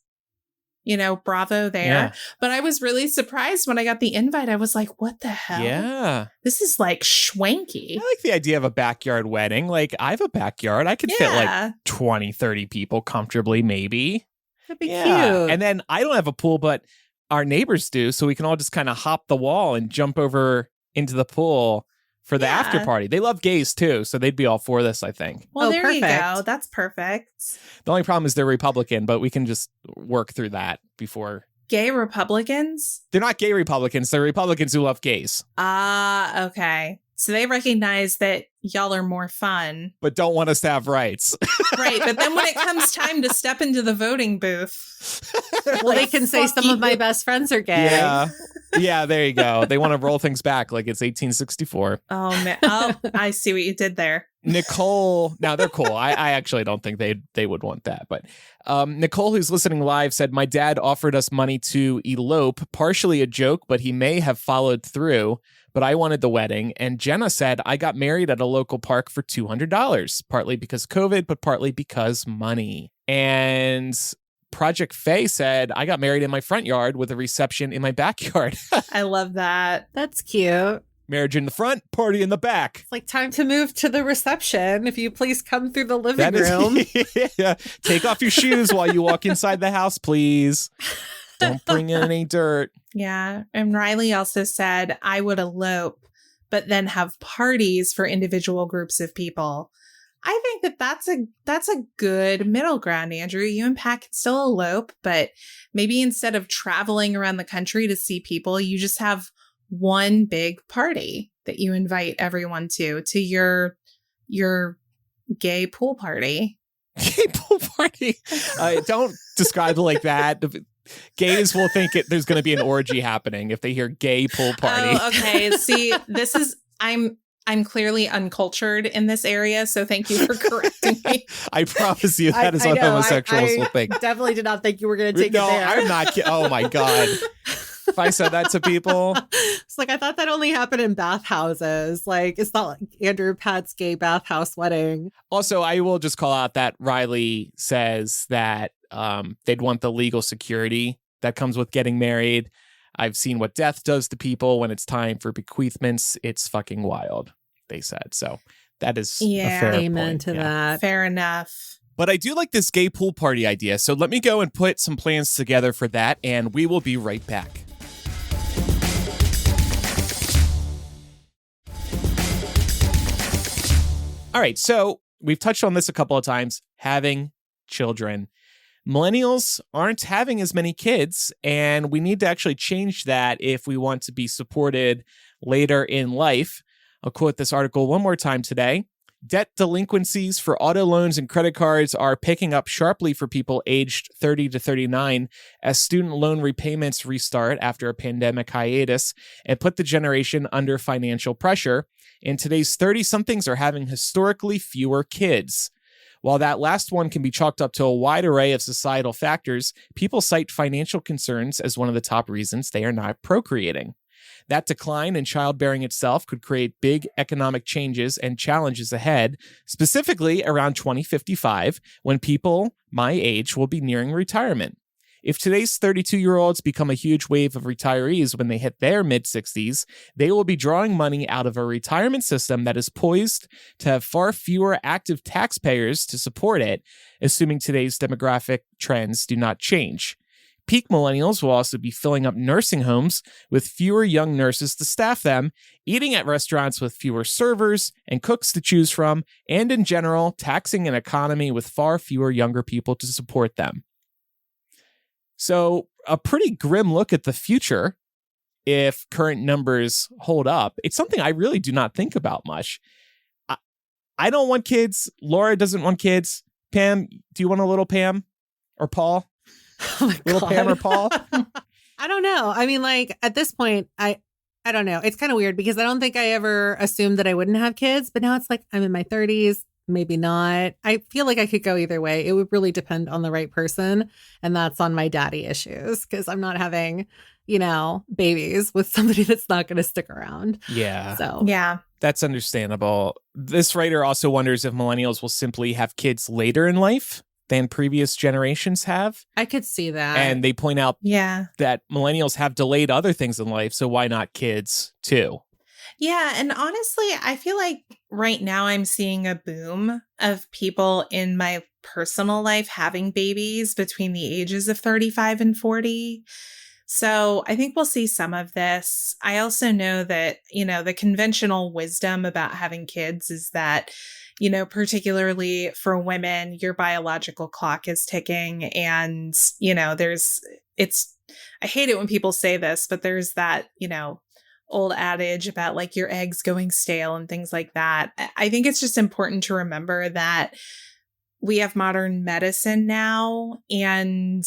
Bravo there. Yeah. But I was really surprised when I got the invite. I was like, what the hell? Yeah. This is like schwanky. I like the idea of a backyard wedding. Like, I have a backyard. I could fit like 20, 30 people comfortably, maybe. That'd be cute. And then I don't have a pool, but our neighbors do. So we can all just kind of hop the wall and jump over into the pool for the after party. They love gays too, so they'd be all for this, I think. Well, there perfect. you go. That's perfect. The only problem is they're Republican, but we can just work through that before. Gay Republicans? They're not gay Republicans. They're Republicans who love gays. Ah, okay. So they recognize that y'all are more fun. But don't want us to have rights. Right. But then when it comes time to step into the voting booth. Well, they can say some of my best friends are gay. Yeah. Yeah, there you go. They want to roll things back like it's 1864. Oh, man. Oh, I see what you did there. Nicole, now they're cool. I actually don't think they would want that. But Nicole, who's listening live, said, my dad offered us money to elope, partially a joke, but he may have followed through. But I wanted the wedding. And Jenna said, I got married at a local park for $200, partly because COVID, but partly because money. And Project Faye said, I got married in my front yard with a reception in my backyard. I love that. That's cute. Marriage in the front, party in the back. It's like time to move to the reception. If you please come through the living room. Yeah. Take off your shoes while you walk inside the house, please. Don't bring in any dirt. Yeah. And Riley also said, I would elope, but then have parties for individual groups of people. I think that's a good middle ground, Andrew. You and Pat can still elope, but maybe instead of traveling around the country to see people, you just have one big party that you invite everyone to your gay pool party. Gay pool party? Don't describe it like that. Gays will think there's going to be an orgy happening if they hear gay pool party. Oh, okay. See, I'm clearly uncultured in this area, so thank you for correcting me. I promise you that is what homosexuals will think. Definitely did not think you were going to take it there. No, I'm not kidding. Oh my God. If I said that to people. It's like, I thought that only happened in bathhouses. Like, it's not like Andrew Pat's gay bathhouse wedding. Also, I will just call out that Riley says that they'd want the legal security that comes with getting married. I've seen what death does to people when it's time for bequeathments. It's fucking wild, they said. So that is a fair amen point. to that. Fair enough. But I do like this gay pool party idea. So let me go and put some plans together for that, and we will be right back. All right, so we've touched on this a couple of times, having children. Millennials aren't having as many kids, and we need to actually change that if we want to be supported later in life. I'll quote this article one more time today. Debt delinquencies for auto loans and credit cards are picking up sharply for people aged 30 to 39 as student loan repayments restart after a pandemic hiatus and put the generation under financial pressure. And today's 30-somethings are having historically fewer kids. While that last one can be chalked up to a wide array of societal factors, people cite financial concerns as one of the top reasons they are not procreating. That decline in childbearing itself could create big economic changes and challenges ahead, specifically around 2055, when people my age will be nearing retirement. If today's 32-year-olds become a huge wave of retirees when they hit their mid-60s, they will be drawing money out of a retirement system that is poised to have far fewer active taxpayers to support it, assuming today's demographic trends do not change. Peak millennials will also be filling up nursing homes with fewer young nurses to staff them, eating at restaurants with fewer servers and cooks to choose from, and in general, taxing an economy with far fewer younger people to support them. So, a pretty grim look at the future if current numbers hold up. It's something I really do not think about much. I don't want kids. Laura doesn't want kids. Pam, do you want a little Pam or Paul? Oh my Little God. Pam or Paul? I don't know. I mean, like, at this point, I don't know. It's kind of weird because I don't think I ever assumed that I wouldn't have kids, but now it's like I'm in my 30s. maybe not. I feel like I could go either way. It would really depend on the right person. And that's on my daddy issues because I'm not having, babies with somebody that's not going to stick around. Yeah. So, Yeah. That's understandable. This writer also wonders if millennials will simply have kids later in life than previous generations have. I could see that. And they point out Yeah. that millennials have delayed other things in life, so why not kids too? Yeah. And honestly, I feel like right now I'm seeing a boom of people in my personal life having babies between the ages of 35 and 40. So I think we'll see some of this. I also know that, the conventional wisdom about having kids is that, particularly for women, your biological clock is ticking. And, I hate it when people say this, but there's that, old adage about like your eggs going stale and things like that. I think it's just important to remember that we have modern medicine now, and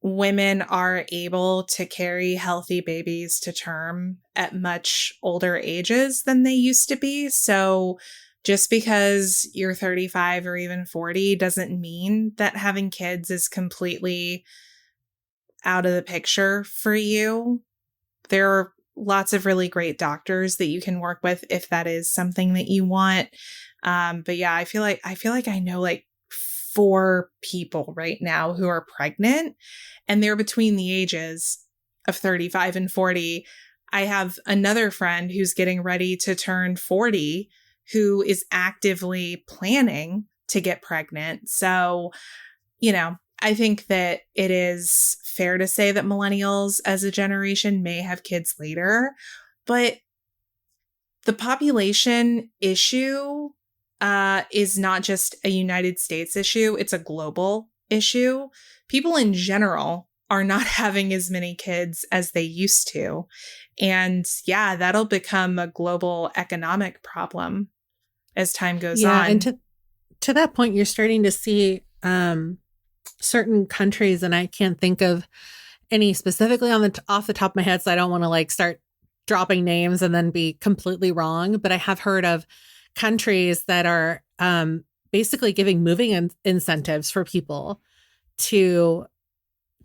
women are able to carry healthy babies to term at much older ages than they used to be. So just because you're 35 or even 40 doesn't mean that having kids is completely out of the picture for you. There are lots of really great doctors that you can work with if that is something that you want. But yeah, I feel like I know like 4 people right now who are pregnant, and they're between the ages of 35 and 40. I have another friend who's getting ready to turn 40 who is actively planning to get pregnant. So, I think that it is fair to say that millennials as a generation may have kids later, but the population issue is not just a United States issue. It's a global issue. People in general are not having as many kids as they used to. And yeah, that'll become a global economic problem as time goes on. And to that point, you're starting to see certain countries, and I can't think of any specifically off the top of my head, so I don't want to like start dropping names and then be completely wrong. But I have heard of countries that are basically giving moving incentives for people to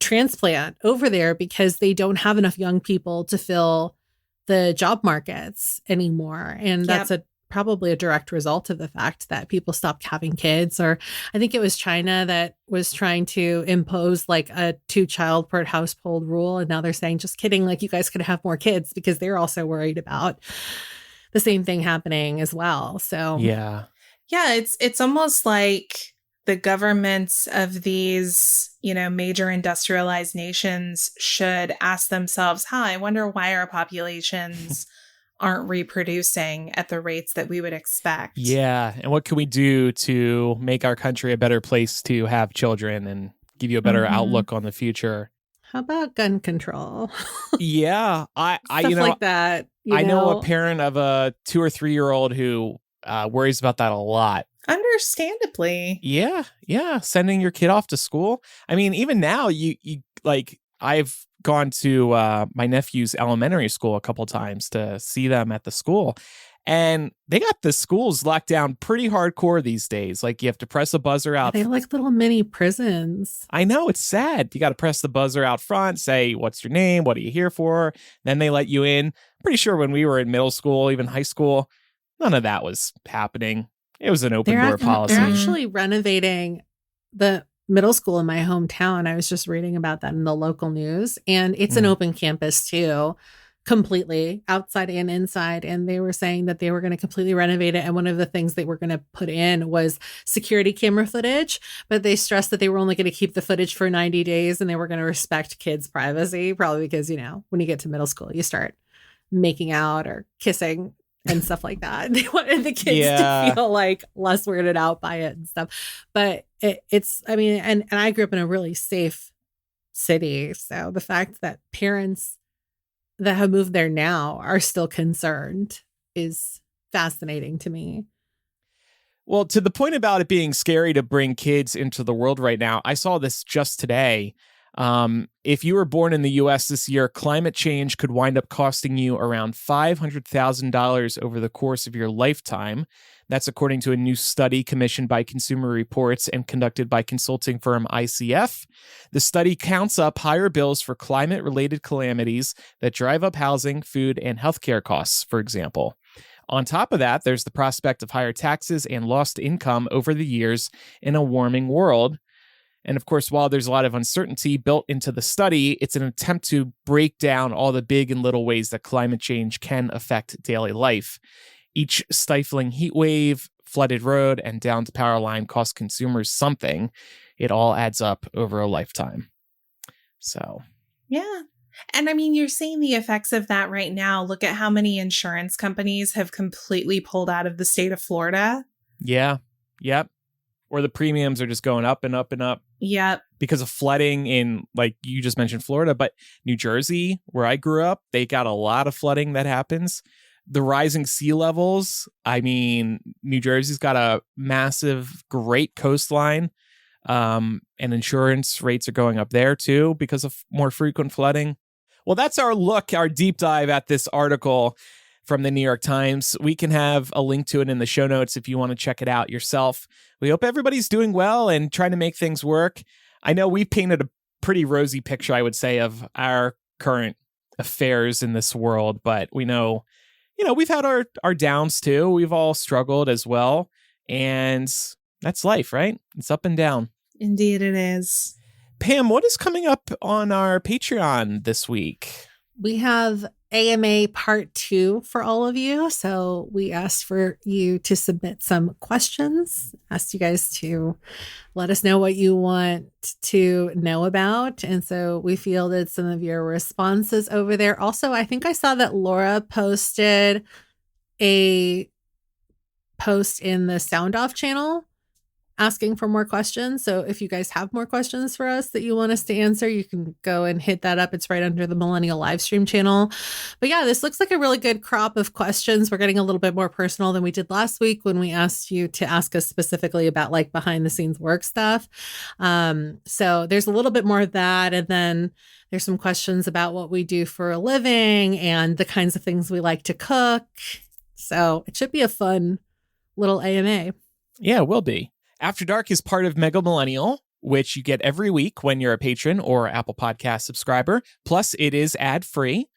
transplant over there because they don't have enough young people to fill the job markets anymore. And that's probably a direct result of the fact that people stopped having kids. Or I think it was China that was trying to impose like a 2-child per household rule. And now they're saying, just kidding, like you guys could have more kids, because they're also worried about the same thing happening as well. So yeah, it's almost like the governments of these, major industrialized nations should ask themselves, I wonder why our populations aren't reproducing at the rates that we would expect. Yeah. And what can we do to make our country a better place to have children and give you a better outlook on the future? How about gun control? Yeah. I like that. I know a parent of a 2 or 3-year-old who worries about that a lot. Understandably. Yeah. Sending your kid off to school. I mean, even now, you like, I've gone to my nephew's elementary school a couple times to see them at the school. And they got the schools locked down pretty hardcore these days. Like you have to press a buzzer out. They're like little mini prisons. I know, it's sad. You got to press the buzzer out front, say, what's your name? What are you here for? Then they let you in. Pretty sure when we were in middle school, even high school, none of that was happening. It was an open door policy. They're actually renovating the middle school in my hometown. I was just reading about that in the local news, and it's an open campus too, completely outside and inside. And they were saying that they were going to completely renovate it. And one of the things they were going to put in was security camera footage, but they stressed that they were only going to keep the footage for 90 days and they were going to respect kids' privacy, probably because, when you get to middle school, you start making out or kissing and stuff like that. They wanted the kids to feel like less weirded out by it and stuff. But it's and I grew up in a really safe city. So the fact that parents that have moved there now are still concerned is fascinating to me. Well, to the point about it being scary to bring kids into the world right now, I saw this just today. If you were born in the U.S. this year, climate change could wind up costing you around $500,000 over the course of your lifetime. That's according to a new study commissioned by Consumer Reports and conducted by consulting firm ICF. The study counts up higher bills for climate-related calamities that drive up housing, food, and healthcare costs, for example. On top of that, there's the prospect of higher taxes and lost income over the years in a warming world. And of course, while there's a lot of uncertainty built into the study, it's an attempt to break down all the big and little ways that climate change can affect daily life. Each stifling heat wave, flooded road, and downed power line cost consumers something. It all adds up over a lifetime. So, yeah. And I mean, you're seeing the effects of that right now. Look at how many insurance companies have completely pulled out of the state of Florida. Yeah. Yep. Or the premiums are just going up and up and up. Yep. Because of flooding in, like you just mentioned, Florida, but New Jersey, where I grew up, they got a lot of flooding that happens. The rising sea levels, I mean, New Jersey's got a massive, great coastline, and insurance rates are going up there too because of more frequent flooding. Well, that's our look, our deep dive at this article from the New York Times. We can have a link to it in the show notes if you want to check it out yourself. We hope everybody's doing well and trying to make things work. I know we painted a pretty rosy picture, I would say, of our current affairs in this world, but we know, we've had our downs too. We've all struggled as well. And that's life, right? It's up and down. Indeed it is. Pam, what is coming up on our Patreon this week? We have AMA Part 2 for all of you. So we asked for you to submit some questions, asked you guys to let us know what you want to know about. And so we fielded some of your responses over there. Also, I think I saw that Laura posted a post in the Sound Off channel asking for more questions. So if you guys have more questions for us that you want us to answer, you can go and hit that up. It's right under the Millennial live stream channel. But yeah, this looks like a really good crop of questions. We're getting a little bit more personal than we did last week when we asked you to ask us specifically about like behind the scenes work stuff. So there's a little bit more of that. And then there's some questions about what we do for a living and the kinds of things we like to cook. So it should be a fun little AMA. Yeah, it will be. After Dark is part of Mega Millennial, which you get every week when you're a patron or Apple Podcast subscriber. Plus, it is ad-free.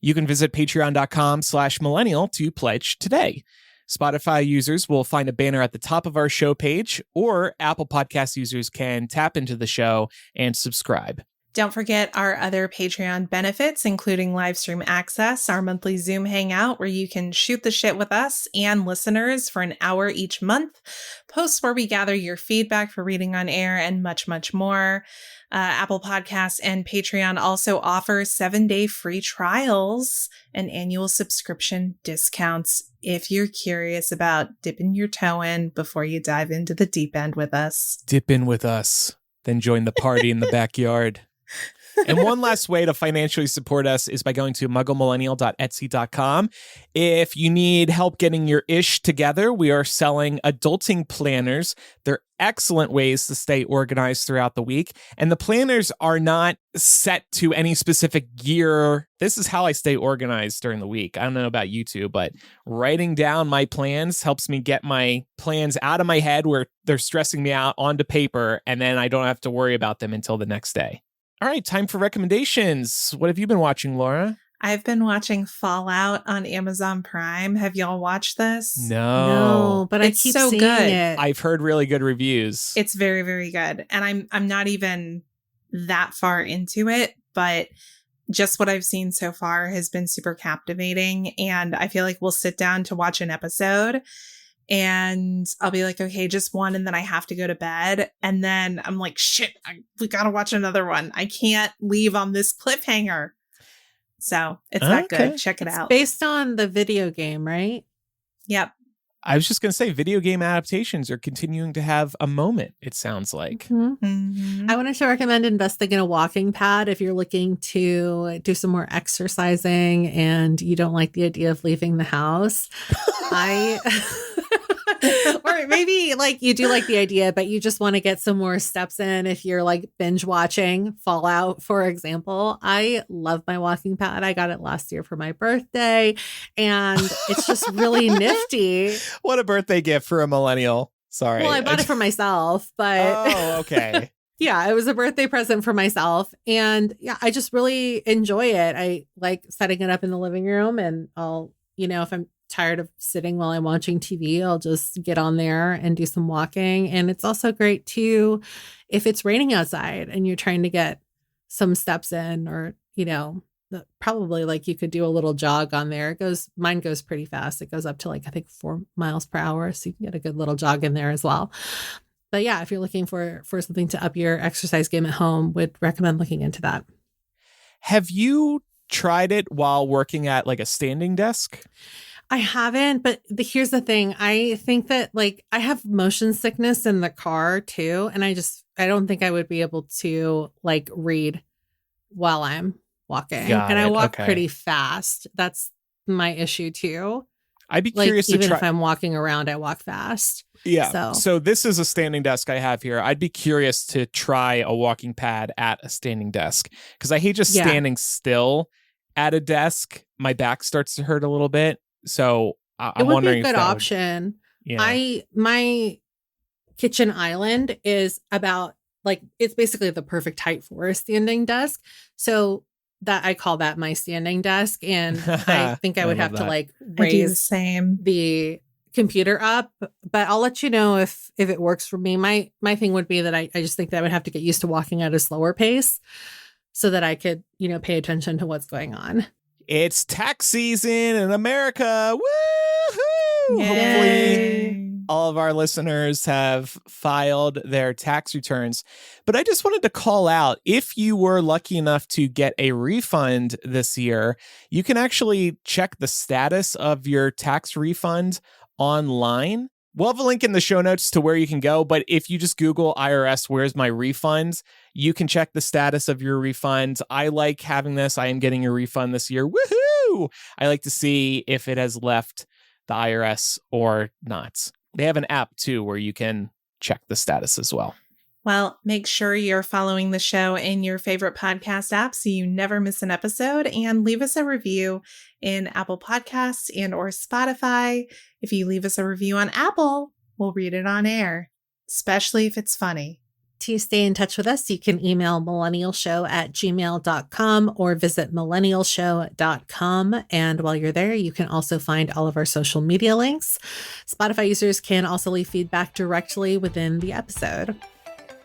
You can visit patreon.com/millennial to pledge today. Spotify users will find a banner at the top of our show page, or Apple Podcast users can tap into the show and subscribe. Don't forget our other Patreon benefits, including live stream access, our monthly Zoom hangout where you can shoot the shit with us and listeners for an hour each month, posts where we gather your feedback for reading on air, and much, much more. Apple Podcasts and Patreon also offer 7-day free trials and annual subscription discounts if you're curious about dipping your toe in before you dive into the deep end with us. Dip in with us, then join the party in the backyard. And one last way to financially support us is by going to mugglemillennial.etsy.com. If you need help getting your ish together, we are selling adulting planners. They're excellent ways to stay organized throughout the week. And the planners are not set to any specific year. This is how I stay organized during the week. I don't know about you two, but writing down my plans helps me get my plans out of my head where they're stressing me out onto paper, and then I don't have to worry about them until the next day. All right, time for recommendations. What have you been watching, Laura? I've been watching Fallout on Amazon Prime. Have y'all watched this? No, but It's I keep so seeing good. it. I've heard really good reviews. It's very, very good. And I'm not even that far into it, but just what I've seen so far has been super captivating. And I feel like we'll sit down to watch an episode and I'll be like, okay, just one. And then I have to go to bed. And then I'm like, shit, we got to watch another one. I can't leave on this cliffhanger. So it's that good. Check it out. Based on the video game, right? Yep. I was just going to say, video game adaptations are continuing to have a moment, it sounds like. Mm-hmm. Mm-hmm. I wanted to recommend investing in a walking pad if you're looking to do some more exercising and you don't like the idea of leaving the house. Or maybe like you do like the idea, but you just want to get some more steps in if you're like binge watching Fallout, for example. I love my walking pad. I got it last year for my birthday, and it's just really nifty. What a birthday gift for a millennial. Sorry. Well, I bought it for myself, but Oh, okay. yeah, it was a birthday present for myself. And yeah, I just really enjoy it. I like setting it up in the living room, and I'll, if I'm tired of sitting while I'm watching TV, I'll just get on there and do some walking. And it's also great too if it's raining outside and you're trying to get some steps in, or, probably like you could do a little jog on there. Mine goes pretty fast. It goes up to like, I think 4 miles per hour. So you can get a good little jog in there as well. But yeah, if you're looking for something to up your exercise game at home, would recommend looking into that. Have you tried it while working at like a standing desk? I haven't, but here's the thing. I think that like I have motion sickness in the car too. And I don't think I would be able to like read while I'm walking. And I walk pretty fast. That's my issue too. I'd be curious even if I'm walking around, I walk fast. Yeah. So this is a standing desk I have here. I'd be curious to try a walking pad at a standing desk, because I hate just standing still at a desk. My back starts to hurt a little bit. So I'm wondering if it would be a good option. My kitchen island is about like, it's basically the perfect height for a standing desk. So that I call that my standing desk. And I think I would have to like raise the computer up, but I'll let you know if it works for me. My thing would be that I just think that I would have to get used to walking at a slower pace so that I could, pay attention to what's going on. It's tax season in America. Woohoo! Hopefully all of our listeners have filed their tax returns. But I just wanted to call out, if you were lucky enough to get a refund this year, you can actually check the status of your tax refund online. We'll have a link in the show notes to where you can go, but if you just Google IRS, where's my refunds, you can check the status of your refunds. I like having this. I am getting a refund this year. Woohoo! I like to see if it has left the IRS or not. They have an app too where you can check the status as well. Well, make sure you're following the show in your favorite podcast app so you never miss an episode, and leave us a review in Apple Podcasts and or Spotify. If you leave us a review on Apple, we'll read it on air, especially if it's funny. To stay in touch with us, you can email millennialshow@gmail.com or visit millennialshow.com. And while you're there, you can also find all of our social media links. Spotify users can also leave feedback directly within the episode.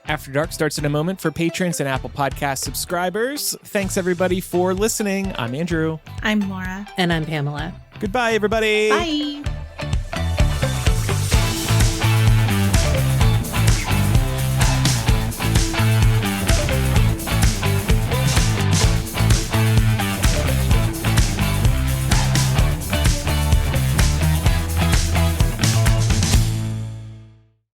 After Dark starts in a moment for patrons and Apple Podcast subscribers. Thanks, everybody, for listening. I'm Andrew. I'm Laura. And I'm Pamela. Goodbye, everybody. Bye.